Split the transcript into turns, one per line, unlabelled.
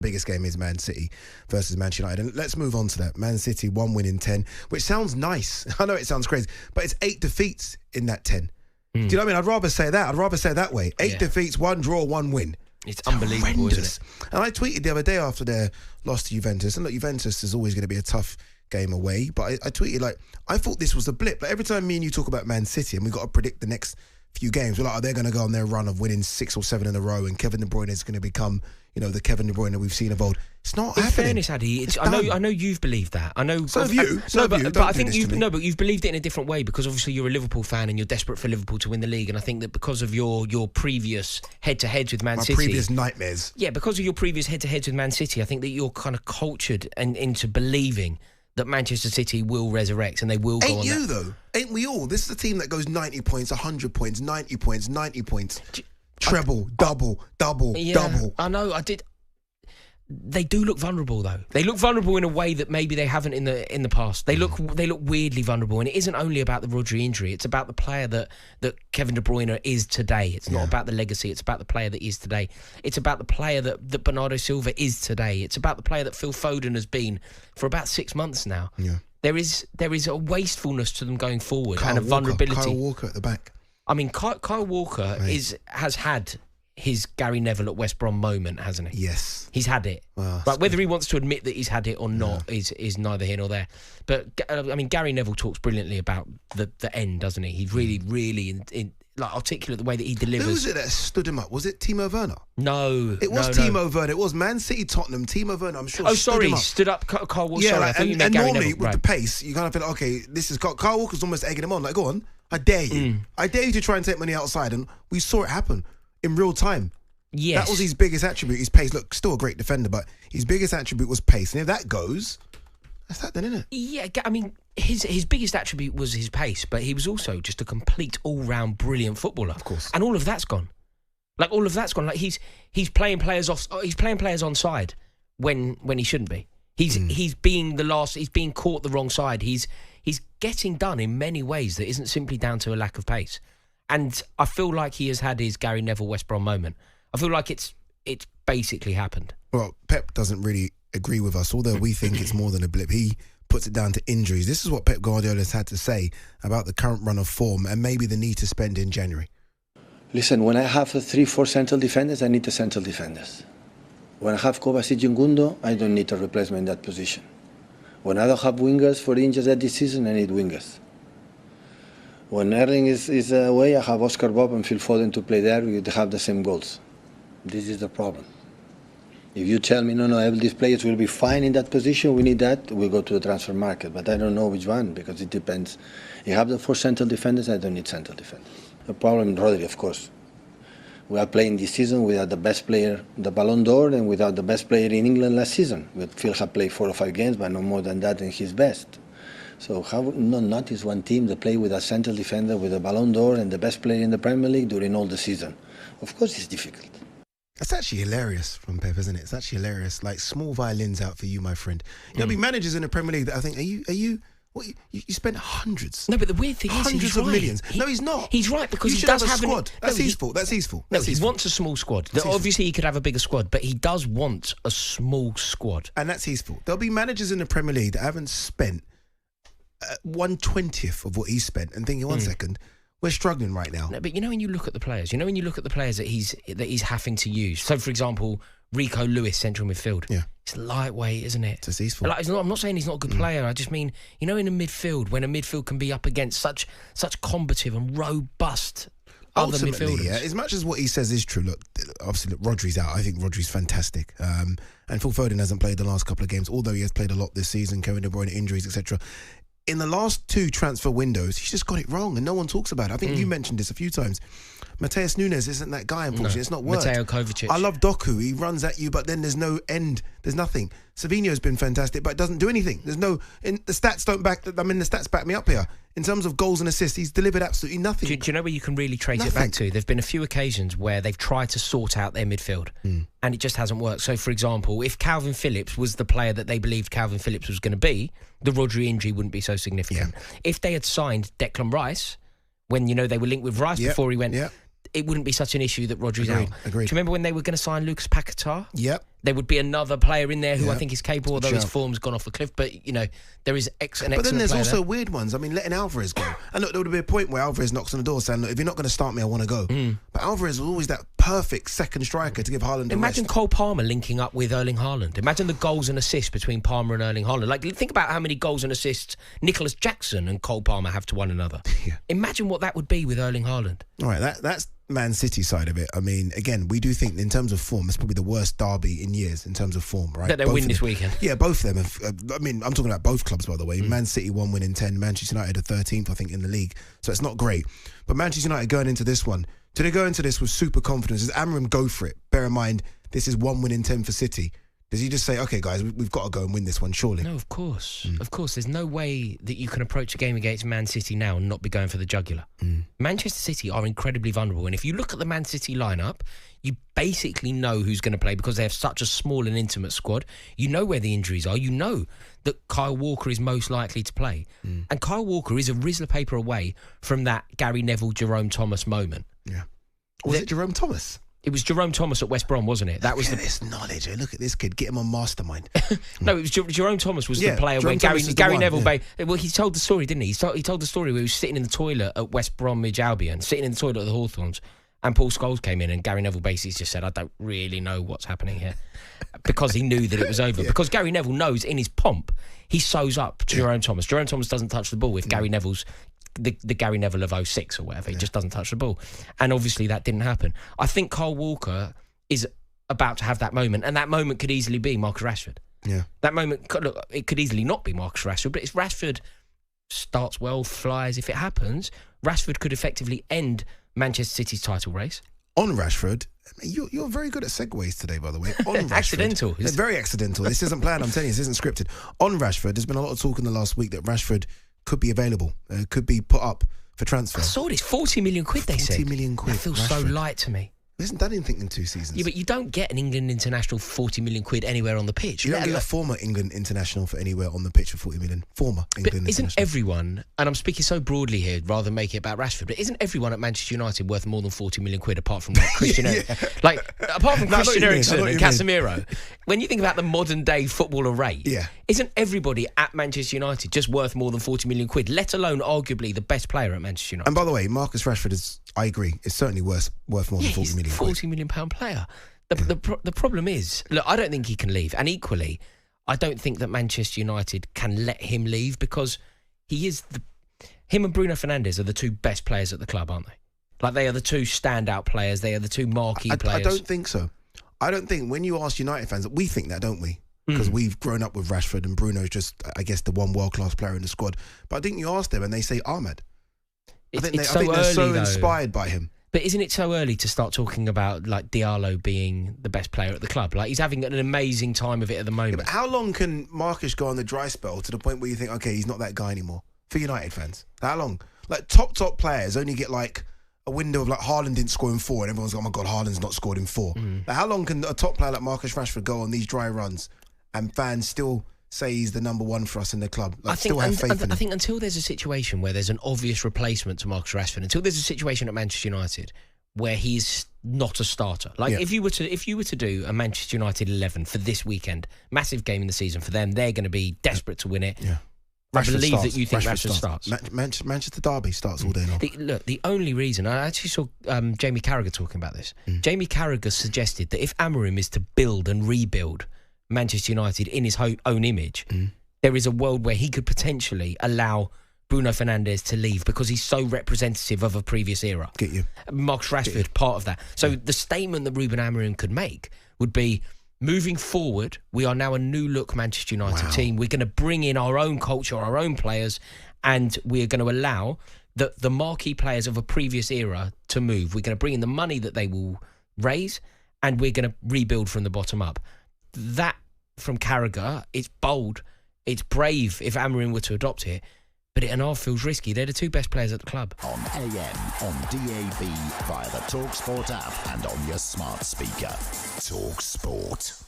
Biggest game is Man City versus Manchester United. And let's move on to that. Man City, 1 win in 10, which sounds nice. I know it sounds crazy, but it's 8 defeats in that 10. Do you know what I mean? I'd rather say that. I'd rather say it that way. 8 defeats, 1 draw, 1 win.
It's unbelievable, isn't it?
And I tweeted the other day after their loss to Juventus, and look, Juventus is always going to be a tough game away, but I tweeted, like, I thought this was a blip. Like, every time me and you talk about Man City and we've got to predict the next few games, we're like, are they going to go on their run of winning 6 or 7 in a row and Kevin De Bruyne is going to become, you know, the Kevin De Bruyne we've seen of old? It's not happening.
In fairness, Addy, I know you've believed that. I know.
So have you.
But I think but you've believed it in a different way, because obviously you're a Liverpool fan and you're desperate for Liverpool to win the league. And I think that because of your previous head-to-heads with Man City,
previous nightmares.
Yeah, because of your previous head-to-heads with Man City, I think that you're kind of cultured and into believing that Manchester City will resurrect and they will go on.
Ain't you though? Ain't we all? This is a team that goes 90 points, 100 points, 90 points, 90 points. Treble, double.
I know. They do look vulnerable, though. They look vulnerable in a way that maybe they haven't in the past. They look weirdly vulnerable, and it isn't only about the Rodri injury. It's about the player that Kevin De Bruyne is today. It's not about the legacy. It's about the player that is today. It's about the player that Bernardo Silva is today. It's about the player that Phil Foden has been for about 6 months now. Yeah. There is a wastefulness to them going forward and a vulnerability.
Kyle Walker at the back.
I mean, Kyle Walker has had his Gary Neville at West Brom moment, hasn't he?
Yes.
He's had it. Well, but whether he wants to admit that he's had it or not is neither here nor there. But, I mean, Gary Neville talks brilliantly about the end, doesn't he? He's really like articulate the way that he delivers.
Who was it that stood him up? Was it Timo Werner?
No.
It was Timo Werner. It was Man City, Tottenham, Timo Werner, I'm sure.
Oh, sorry, stood up Kyle Walker.
Yeah,
sorry,
like,
I thought you meant
and
Gary
normally
Neville.
with the pace, you kind of feel like, okay, this is Kyle Walker's almost egging him on. Like, go on, I dare you. I dare you to try and take money outside. And we saw it happen in real time.
Yes.
That was his biggest attribute, his pace. Look, still a great defender, but his biggest attribute was pace. And if that goes, that's that then, isn't it?
Yeah, I mean, his biggest attribute was his pace, but he was also just a complete all-round brilliant footballer. Of course. And all of that's gone. Like, all of that's gone. Like, he's playing players off. He's playing players onside when he shouldn't be. He's being caught the wrong side. He's getting done in many ways that isn't simply down to a lack of pace. And I feel like he has had his Gary Neville West Brom moment. I feel like it's basically happened.
Well, Pep doesn't really agree with us, although we think it's more than a blip. He puts it down to injuries. This is what Pep Guardiola has had to say about the current run of form and maybe the need to spend in January.
Listen, when I have 3-4 central defenders, I need the central defenders. When I have Kovacic and Gundo, I don't need a replacement in that position. When I don't have wingers for injuries this season, I need wingers. When Erling is away, I have Oscar Bob and Phil Foden to play there. We have the same goals. This is the problem. If you tell me, no, these players will be fine in that position, we need that, we'll go to the transfer market. But I don't know which one, because it depends. You have the 4 central defenders, I don't need central defenders. The problem is Rodri, of course. We are playing this season without the best player, the Ballon d'Or, and without the best player in England last season. Phil had played 4 or 5 games, but no more than that in his best. So how would not notice one team that play with a central defender, with a Ballon d'Or and the best player in the Premier League during all the season? Of course it's difficult.
That's actually hilarious from Pep, isn't it? It's actually hilarious. Like, small violins out for you, my friend. There'll be managers in the Premier League that I think, are you what, you spent hundreds.
No, but the weird thing is,
hundreds of millions. No, he's not.
He's right, because
he does have a squad. That's his fault. That's his fault.
No, he wants a small squad. Obviously, he could have a bigger squad, but he does want a small squad.
And that's his fault. There'll be managers in the Premier League that haven't spent 1/20th of what he spent and thinking, one second, we're struggling right now.
No, but when you look at the players, that he's having to use. So, for example, Rico Lewis, central midfield. Yeah, it's lightweight, isn't it?
It's his fault.
Like, I'm not saying he's not a good player. I just mean, in a midfield, when a midfield can be up against such combative and robust other midfielders.
Yeah, as much as what he says is true, look, obviously, Rodri's out. I think Rodri's fantastic. And Phil Foden hasn't played the last couple of games, although he has played a lot this season. Kevin De Bruyne, injuries, etc. In the last 2 transfer windows, he's just got it wrong and no one talks about it. I think you mentioned this a few times. Mateus Nunes isn't that guy, unfortunately. No. It's not worked.
Mateo Kovacic.
I love Doku. He runs at you, but then there's no end. There's nothing. Savinho's been fantastic, but doesn't do anything. The stats don't back. The stats back me up here. In terms of goals and assists, he's delivered absolutely nothing.
Do you know where you can really trace it back to? There've been a few occasions where they've tried to sort out their midfield, and it just hasn't worked. So, for example, if Calvin Phillips was the player that they believed Calvin Phillips was going to be, the Rodri injury wouldn't be so significant. Yeah. If they had signed Declan Rice, when they were linked with Rice before he went, it wouldn't be such an issue that Rodri's out.
Agreed.
Do you remember when they were going to sign Lucas Paquetá?
Yep.
There would be another player in there who I think is capable, although his form's gone off a cliff. But, there is an excellent
But then there's
player
also
there.
weird ones. I mean, letting Alvarez go. And look, there would be a point where Alvarez knocks on the door saying, look, if you're not going to start me, I want to go. But Alvarez was always that perfect second striker to give Haaland
Imagine Cole Palmer linking up with Erling Haaland. Imagine the goals and assists between Palmer and Erling Haaland. Like, think about how many goals and assists Nicholas Jackson and Cole Palmer have to one another. Imagine what that would be with Erling Haaland.
All right, that's Man City side of it. I mean, again, we do think in terms of form, it's probably the worst derby in years in terms of form, right?
That they'll win this weekend.
Yeah, both of them. I mean, I'm talking about both clubs, by the way. Man City 1 win in 10, Manchester United are 13th, I think, in the league. So it's not great. But Manchester United going into this one, do they go into this with super confidence? Does Amorim go for it? Bear in mind, this is 1 win in 10 for City. Does he just say, okay, guys, we've got to go and win this one, surely?
No, of course. Of course. There's no way that you can approach a game against Man City now and not be going for the jugular. Manchester City are incredibly vulnerable. And if you look at the Man City lineup, you basically know who's going to play because they have such a small and intimate squad. You know where the injuries are. You know that Kyle Walker is most likely to play. And Kyle Walker is a Rizzler paper away from that Gary Neville, Jerome Thomas moment.
Yeah. Was it Jerome Thomas?
It was Jerome Thomas at West Brom, wasn't it? That was
this knowledge. Look at this kid. Get him on Mastermind.
No, it was Jerome Thomas was the player when Gary Neville... Well, he told the story, didn't he? He told the story where he was sitting in the toilet at West Bromwich Albion, sitting in the toilet at the Hawthorns, and Paul Scholes came in and Gary Neville basically just said, I don't really know what's happening here. Because he knew that it was over. Because Gary Neville knows in his pomp, he sews up Jerome Thomas. Jerome Thomas doesn't touch the ball if Gary Neville's... The Gary Neville of 06 or whatever. He just doesn't touch the ball. And obviously that didn't happen. I think Kyle Walker is about to have that moment, and that moment could easily be Marcus Rashford.
Yeah.
That moment, look, it could easily not be Marcus Rashford, but if Rashford starts well, flies, if it happens, Rashford could effectively end Manchester City's title race.
On Rashford, you're very good at segues today, by the way. On Rashford,
accidental.
It's very accidental. This isn't planned, I'm telling you, this isn't scripted. On Rashford, there's been a lot of talk in the last week that Rashford could be available, could be put up for transfer.
I saw this, 40 million quid they said.
40 million quid.
That feels so light to me.
Isn't that anything in 2 seasons?
Yeah, but you don't get an England international 40 million quid anywhere on the pitch.
You don't get a former England international for anywhere on the pitch for 40 million. Former England
but isn't
international.
everyone, and I'm speaking so broadly here rather than make it about Rashford, but isn't everyone at Manchester United worth more than 40 million quid apart from like Christian Eriksen? Like, apart from Christian Eriksen and Casemiro, when you think about the modern day footballer rate, isn't everybody at Manchester United just worth more than 40 million quid, let alone arguably the best player at Manchester United?
And by the way, Marcus Rashford is, I agree, is certainly worth more than 40 million quid.
40 million pound player. The problem is, look, I don't think he can leave, and equally, I don't think that Manchester United can let him leave because him and Bruno Fernandes are the 2 best players at the club, aren't they? Like, they are the 2 standout players. They are the 2 marquee players.
I don't think so. I don't think, when you ask United fans, we think that, don't we? Because we've grown up with Rashford and Bruno's just, I guess, the one world-class player in the squad. But I think you ask them and they say Ahmed. I think they're so inspired by him.
But isn't it so early to start talking about like Diallo being the best player at the club? Like, he's having an amazing time of it at the moment.
Yeah, but how long can Marcus go on the dry spell to the point where you think, okay, he's not that guy anymore? For United fans, how long? Like, top players only get like a window of like Haaland didn't score in 4 and everyone's like, oh my God, Haaland's not scored in 4. Like, how long can a top player like Marcus Rashford go on these dry runs and fans still say he's the number 1 for us in the club? Like, still have faith in him.
I think until there's a situation where there's an obvious replacement to Marcus Rashford, until there's a situation at Manchester United where he's not a starter. Like, if you were to do a Manchester United 11 for this weekend, massive game in the season for them, they're going to be desperate to win it.
Yeah.
I believe that you think Rashford starts.
Manchester Derby starts all day long.
The only reason, I actually saw Jamie Carragher talking about this. Jamie Carragher suggested that if Amorim is to build and rebuild Manchester United in his own image, there is a world where he could potentially allow Bruno Fernandes to leave because he's so representative of a previous era.
Get you.
Marcus Rashford, part of that. So the statement that Ruben Amorim could make would be, moving forward, we are now a new-look Manchester United team. We're going to bring in our own culture, our own players, and we're going to allow the marquee players of a previous era to move. We're going to bring in the money that they will raise, and we're going to rebuild from the bottom up. That, from Carragher, it's bold, it's brave if Amorim were to adopt it, but it feels risky. They're the 2 best players at the club.
On AM, on DAB, via the talkSPORT app and on your smart speaker. talkSPORT.